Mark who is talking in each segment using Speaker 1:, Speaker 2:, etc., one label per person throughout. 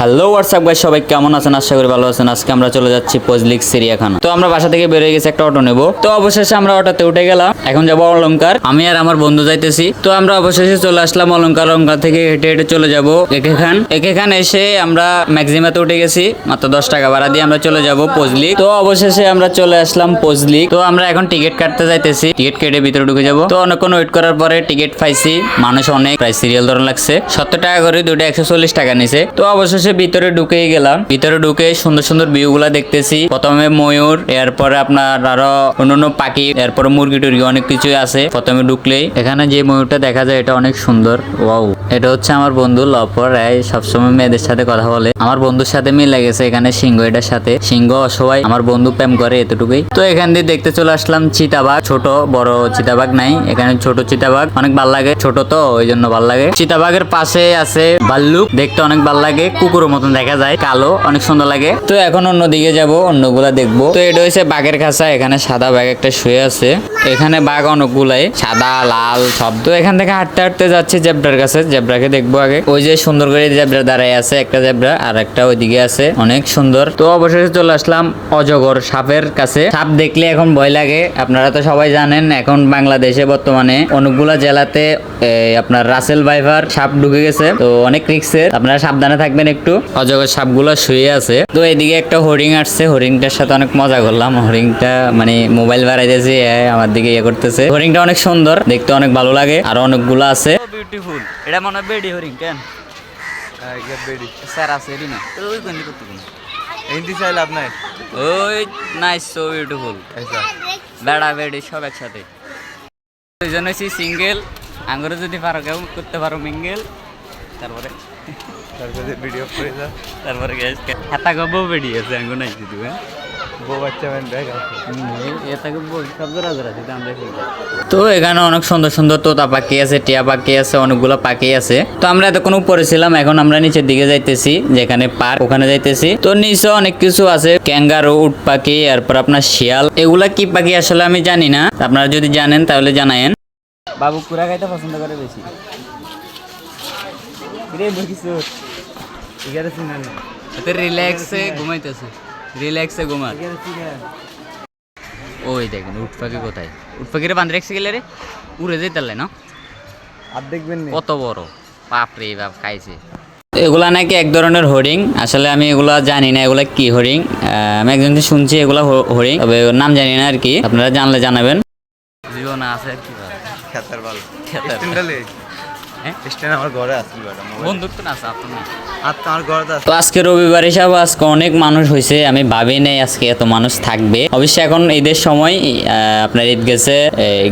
Speaker 1: Hello WhatsApp guys, সবাই কেমন আছেন? আশা করি ভালো আছেন। আজকে আমরা চলে যাচ্ছি পজলিক চিড়িয়াখানা। তো আমরা বাসা থেকে বেরিয়ে গেছি, একটা অটো নেব। তো অবশেষে আমরা অটোতে উঠে গেলাম। এখন যাবো অলংকার, আমি আর আমার বন্ধু যাইতেছি। তো আমরা অবশেষে চলে আসলাম অলংকার। অলংকার থেকে হেঁটে হেঁটে চলে যাব একেখান এসে আমরা ম্যাক্সিমাতে উঠে গেছি। মাত্র 10 টাকা ভাড়া দিয়ে আমরা চলে যাব পজলিক। তো অবশেষে আমরা চলে আসলাম পজলিক। তো আমরা এখন টিকিট কাটতে যাইতেছি, টিকিট কেটে ভিতরে ঢুকে যাব। তো অনেকক্ষণ ওয়েট করার পরে টিকিট পাইছি। মানুষ অনেক, প্রায় সিরিয়াল ধরন লাগছে। 70 টাকা করে, দুটো 140 টাকা নিছে। তো অবশেষে ভিতরে ঢুকেই গেলাম। ভিতরে ঢুকে সুন্দর সুন্দর ভিউ গুলা দেখতেছি। প্রথমে ময়ূর, এরপরে আপনার আরো অন্যান্য পাখি, এরপরে মুরগি টুরগি অনেক কিছু আছে। প্রথমে ঢুকলেই এখানে যে ময়ূরটা দেখা যায় এটা অনেক সুন্দর। ওয়াও, এটা হচ্ছে আমার বন্ধু লপর। সবসময় মেয়েদের সাথে কথা বলে। আমার বন্ধুর সাথে মিলে গেছে এখানে সিংহ, এটার সাথে সিংহ অসহায়। আমার বন্ধু প্রেম করে, এতটুকুই। তো এখান দিয়ে দেখতে চলে আসলাম চিতাবাঘ। ছোট বড় চিতাবাঘ নাই এখানে, ছোট চিতাবাঘ অনেক ভাল লাগে। ছোট তো ওই জন্য ভাল লাগে। চিতাবাঘের পাশে আছে ভাল্লুক, দেখতে অনেক ভাল লাগে। কুকুরের মতন দেখা যায়, কালো, অনেক সুন্দর লাগে। তো এখন অন্যদিকে যাব, অন্যগুলা দেখবো। তো এটা হচ্ছে বাঘের খাঁচা। এখানে সাদা বাঘ একটা শুয়ে আছে। এখানে বাঘ অনেকগুলাই, সাদা লাল সব। তো এখান থেকে হাঁটতে হাঁটতে যাচ্ছি জেব্রার কাছে। জেব্রাকে দেখবো আগে। ওই যে সুন্দর করে জেব্রা দাঁড়ায় আছে, একটা জেব্রা, আর একটা ওইদিকে আছে, অনেক সুন্দর। তো অবশেষে চলে আসলাম অজগর সাপের কাছে। সাপ দেখলে এখন ভয় লাগে। আপনারা তো সবাই জানেন এখন বাংলাদেশে বর্তমানে অনেকগুলা জেলাতে আপনার রাসেল ভাইপার সাপ ঢুকে গেছে। তো অনেক রিস্কের, আপনারা সাবধানে থাকবেন একটু। অজগর সাপগুলো শুয়ে আছে। তো এদিকে একটা হরিণ আসছে, হরিণটার সাথে অনেক মজা করলাম। হরিণটা মানে মোবাইল বাড়াইতেছে, আমার দিকে ইয়ে করতেছে। হরিণটা অনেক সুন্দর দেখতে, অনেক ভালো লাগে। আর অনেকগুলো আছে, বিউটিফুল। এটা মনে হয় বেডি হরিণ। কেন বেডি স্যার আছে এটি না, ওই কোন দিকে
Speaker 2: হিন্দি চাই লাভ নাই।
Speaker 1: ওই নাইস, সো বিউটিফুল। বেড়া বেডি সব একসাথে। ওই জন্য সিঙ্গেল আঙ্গুরে যদি পারো কেউ করতে পারো মিঙ্গেল। তারপরে
Speaker 2: ভিডিও করে দাও।
Speaker 1: তারপরে হাতা গবো বেডি আছে আঙ্গু নাই দিদি।
Speaker 2: বউ বাচ্চা ম্যান ব্যাগ
Speaker 1: তো এখানে অনেক সুন্দর সুন্দর তোতা পাখি আছে, টিয়া পাখি আছে, অনেকগুলো পাখি আছে। তো আমরা এতক্ষণ উপরে ছিলাম, এখন আমরা নিচের দিকে যাইতেছি, যেখানে পার্ক ওখানে যাইতেছি। তো নিচে অনেক কিছু আছে, ক্যাঙ্গারু, উট পাখি, এরপর আপনার শিয়াল। এগুলা কি পাখি আসলে আমি জানি না, আপনারা যদি জানেন তাহলে জানায়েন। বাবু কুড়া খাইতে পছন্দ করে বেশি। রিল্যাক্সে ঘুমাইতেছে, রিল্যাক্সে ঘুমা। ওই দেখেন উট পাখি কোথায়, উট পাখিরে বান্ধে রেখে গেলে রে, উড়ে যেতে না।
Speaker 2: আর দেখবেন
Speaker 1: কত বড়, বাপরে বাপ, খাইছে। এগুলা নাকি এক ধরনের হরিণ। আসলে আমি এগুলা জানি না এগুলা কি হরিণ। আমি একজন শুনছি এগুলা হরিণ, তবে নাম জানি না আর কি। আপনারা জানলে জানাবেন। জীবন আছে আর কি,
Speaker 2: খেতার ভালো
Speaker 1: তো আজকে রবিবার হিসাবে আজকে অনেক মানুষ হয়েছে। আমি ভাবি নাই আজকে এত মানুষ থাকবে। অবশ্যই এখন ঈদের সময়, আপনার ঈদ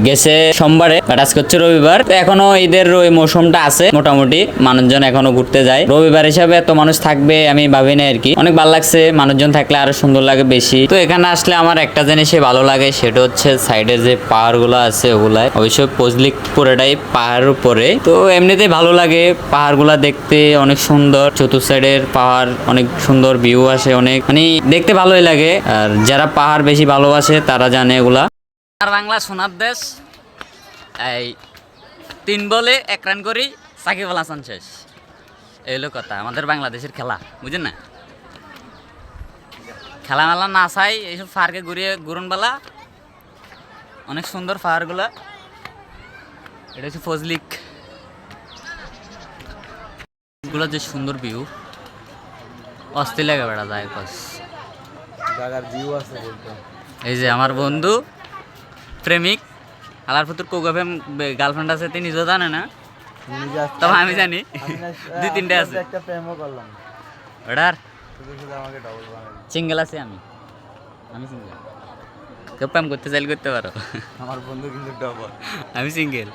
Speaker 1: গেছে সোমবারে, বাট আজকে হচ্ছে রবিবার। তো এখনো ঈদের ওই মৌসুমটা আছে, মোটামুটি মানুষজন এখনো ঘুরতে যায়। রবিবার হিসাবে এত মানুষ থাকবে আমি ভাবি নাই আর কি। অনেক ভালো লাগছে, মানুষজন থাকলে আরো সুন্দর লাগে বেশি। তো এখানে আসলে আমার একটা জিনিসই ভালো লাগে, সেটা হচ্ছে সাইডে যে পাহাড় গুলো আছে ওগুলাই। অবশ্যই পজলিক পুরোটাই পাহাড়ের উপরে। তো এমনিতেই ভালো লাগে পাহাড়গুলা দেখতে, অনেক সুন্দর। চতুর্থ সাইডের পাহাড়, অনেক সুন্দর ভিউ আসে, অনেক মানে দেখতে ভালোই লাগে। আর যারা পাহাড় বেশি ভালোবাসে তারা জানে এগুলা। আর বাংলা সোনার দেশ, এই 3 বলে 1 রান করি সাকিব আল হাসান শেষ। এই হলো কথা, আমাদের বাংলাদেশের খেলা, বুঝেন না? খেলা মেলা না চাই, এইসব পাহাড়কে ঘুরন বেলা অনেক সুন্দর পাহাড়গুলা। এটা হচ্ছে ফজলিক গুলো, যে সুন্দর ভিউ, অস্থির লাগে বেড়া যায় কস।
Speaker 2: জায়গার ভিউ আছে বলতে।
Speaker 1: এই যে আমার বন্ধু প্রেমিক, আলার ফুতুর কোগাফেম গার্লফ্রেন্ড আছে, তিনি নিজেও জানে না, তবে আমি জানি 2-3টা আছে।
Speaker 2: একটা প্রেমও করলাম
Speaker 1: ওটার
Speaker 2: শুধু আমাকে ডবল বানাই।
Speaker 1: সিঙ্গেল আছে, আমি সিঙ্গেল। কেউ প্রেম করতে চাইলে করতে পারো,
Speaker 2: আমার বন্ধু কিন্তু ডবল,
Speaker 1: আমি সিঙ্গেল।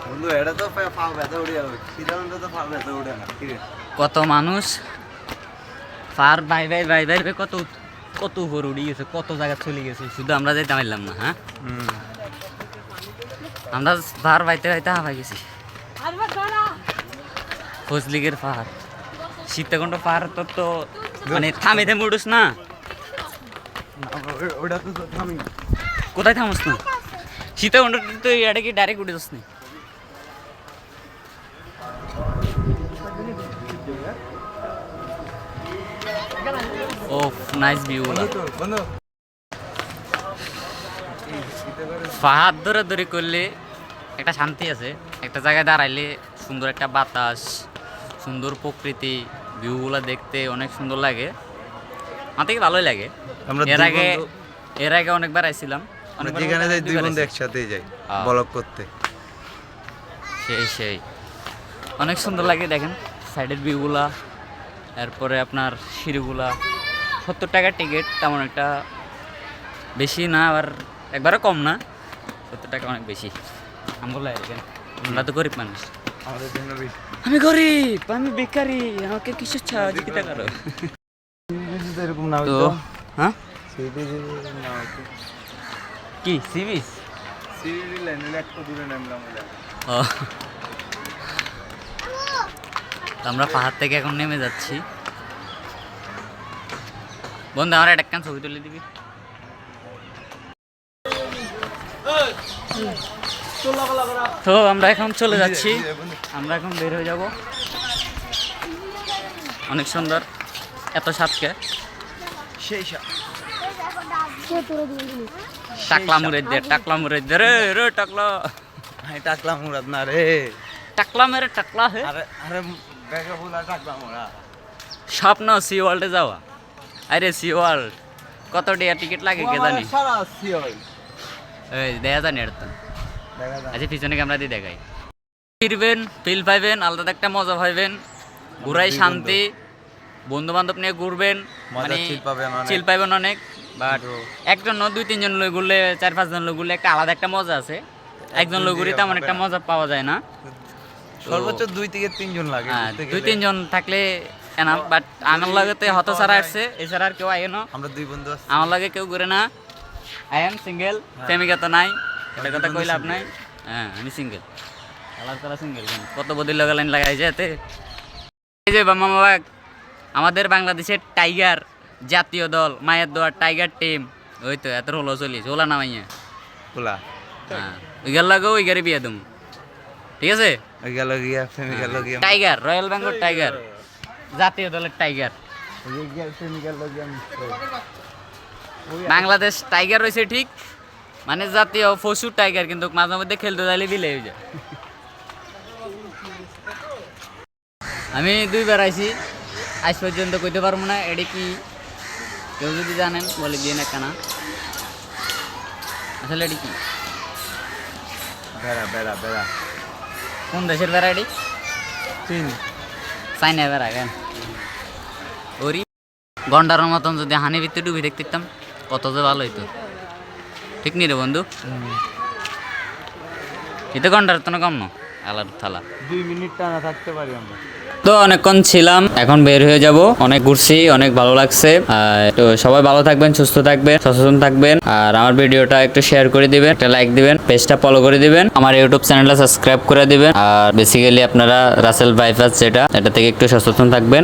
Speaker 2: বন্ধু এটা তো পা ব্যথা উড়ে যাবে, সিদ্ধান্ত তো পা ব্যথা উড়ে না। ঠিক আছে,
Speaker 1: কত মানুষ পার বাই বাই বাই বাই কত কত উপর উড়ে গেছে, কত জায়গা চলে গেছে, শুধু আমরা যাইতে পারলাম না। হ্যাঁ, আমরা পাহাড় বাইতে বাইতে হাঁপাই গেছি। ফজলিগের পাহাড়, সীতাকুণ্ড পাহাড় তো মানে থামে থামে উঠোস না।
Speaker 2: ওটা তো থামি,
Speaker 1: কোথায় থামোস না? সীতাকুণ্ড তো এটা কি ডাইরেক্ট উঠে যাস না? ও নাইস ভিউ।
Speaker 2: বন্ধু
Speaker 1: পাহাড় ধরে ধরে করলে একটা শান্তি আছে, একটা জায়গায় দাঁড়াইলে সুন্দর একটা বাতাস, সুন্দর প্রকৃতি, ভিউগুলো দেখতে অনেক সুন্দর লাগে, আমার থেকে ভালোই লাগে।
Speaker 2: আমরা
Speaker 1: এর আগে অনেকবার আইছিলাম, অনেকবার
Speaker 2: যেখানে যাই দুই
Speaker 1: দুইবার
Speaker 2: বন্ধু
Speaker 1: আইছি।
Speaker 2: একসাথেই যাই
Speaker 1: হ্যাঁ।
Speaker 2: ব্লগ করতে।
Speaker 1: সেই অনেক সুন্দর লাগে। দেখেন সাইডের ভিউগুলা, এরপরে আপনার সিঁড়িগুলা। 70 টাকা টিকিট, তেমন একটা বেশি না, আবার একবারে কম না। 70 টাকা অনেক বেশি। আমরা তো গরিব মানুষ।
Speaker 2: আমাদের জন্য বেশি।
Speaker 1: আমি গরিব, আমি বেকারি, আমাকে কিসের সহযোগিতা করো।
Speaker 2: এরকম না
Speaker 1: তো
Speaker 2: হইতো
Speaker 1: হ্যাঁ
Speaker 2: সিটি না হইতো
Speaker 1: কি সি বিচ?
Speaker 2: সিটি লাইনে একটু দূরে নামলাম আমরা।
Speaker 1: ও, তো আমরা পাহাড় থেকে এখন নেমে যাচ্ছি। বন্ধু আমার একটা ছবি তুলে দিবি? তো আমরা এখন চলে যাচ্ছি, আমরা এখন বের হয়ে যাব। অনেক সুন্দর, এত সাতকে
Speaker 2: সেই
Speaker 1: টাকলা মুড়ে দে রে রে টাকলা,
Speaker 2: টাকলা মুরাদ না রে,
Speaker 1: টাকলা মেরে টাকলা হে।
Speaker 2: আরে আরে ব্যাগে বলা টাকলা মুরা।
Speaker 1: স্বপ্ন সি ওয়ার্ল্ডে যাওয়া। আরে সি ওয়ার্ল্ড কত টাকা টিকিট লাগে কে জানি?
Speaker 2: সারা আসছি ওই
Speaker 1: এই দেখা জানি আর তো।
Speaker 2: দেখা যায়।
Speaker 1: আচ্ছা পিছনে ক্যামেরা দিয়ে দেখাই। ফিরবেন, ফিল পাইবেন, আলাদা একটা মজা পাইবেন, ঘুরাই শান্তি, বন্ধু বান্ধব নিয়ে ঘুরবেন,
Speaker 2: মজা chill পাবেন অনেক।
Speaker 1: চিল পাইবেন অনেক। বাট
Speaker 2: কিন্তু-
Speaker 1: একজন নয় 2-3 জন লোক ঘুরলে, 4-5 জন লোক ঘুরলে একটা আলাদা একটা মজা আছে। একজন লোক ঘুরে তেমন একটা মজা পাওয়া যায় না।
Speaker 2: সর্বোচ্চ 2 থেকে 3 জন লাগে
Speaker 1: হ্যাঁ,
Speaker 2: ঘুরতে গেলে।
Speaker 1: 2-3 জন থাকলে এনাফ। বাট আমার লাগতে হত ছাড়া আসছে, এছাড়া আর কেউ আয় না।
Speaker 2: আমরা দুই বন্ধু আছি।
Speaker 1: আমার লাগে কেউ ঘুরে না। আই এম সিঙ্গেল, প্রেমিকা তো নাই, এটা কথা কই লাভ নাই। হ্যাঁ আমি সিঙ্গেল, আলাদা করা সিঙ্গেল। কত বদির লগা লাইন লাগাই যেতে। এই যে মামা বাবা, আমাদের বাংলাদেশের টাইগার জাতীয় দল, মায়ের দোয়ার টাইগার টিম, ওই তো এত হলো চলিস ওলা নামাইয়া।
Speaker 2: পোলা
Speaker 1: হ্যাঁ ওই গেল লাগে ওই গাড়ি বিয়ে দেবো, ঠিক আছে?
Speaker 2: ওই গেল গিয়া প্রেমিকা লগ গিয়া
Speaker 1: টাইগার, রয়্যাল বেঙ্গল টাইগার, জাতীয় দলের টাইগার।
Speaker 2: ওই গিয়া প্রেমিকা লগ গিয়া
Speaker 1: বাংলাদেশ টাইগার রয়েছে ঠিক, মানে জাতীয় পশু টাইগার, কিন্তু মাঝে মধ্যে খেলতে যাইলে বিলে হয়ে যায়। আমি 2বার আইছি, আজ পর্যন্ত কইতে পারবো না এটি কি। কেউ যদি জানেন বলে দিয়ে না কেনা, আসলে এটি কি,
Speaker 2: বেড়া বেড়া বেড়া
Speaker 1: কোন দেশের বেড়া এটি?
Speaker 2: চীন।
Speaker 1: চাইনা বেড়া কেন? ওরি গন্ডারের মতন যদি হানি ভিতরে ডুবি দেখতাম কত যে ভালো হইতো, ঠিক নি রে বন্ধু? এতে গন্ডার তো না কম না, আলার থালা।
Speaker 2: 2 মিনিট টানা থাকতে পারি আমরা।
Speaker 1: তো অনেকক্ষণ ছিলাম, এখন বের হয়ে যাব। অনেক ঘুরছি, অনেক ভালো লাগছে। তো সবাই ভালো থাকবেন, সুস্থ থাকবেন, সচেতন থাকবেন। আর আমার ভিডিওটা একটু শেয়ার করে দিবেন, একটা লাইক দিবেন, পেজটা ফলো করে দিবেন, আমার ইউটিউব চ্যানেলটা সাবস্ক্রাইব করে দিবেন। আর বেসিক্যালি আপনারা রাসেল বাইপাস যেটা, এটা থেকে একটু সচেতন থাকবেন।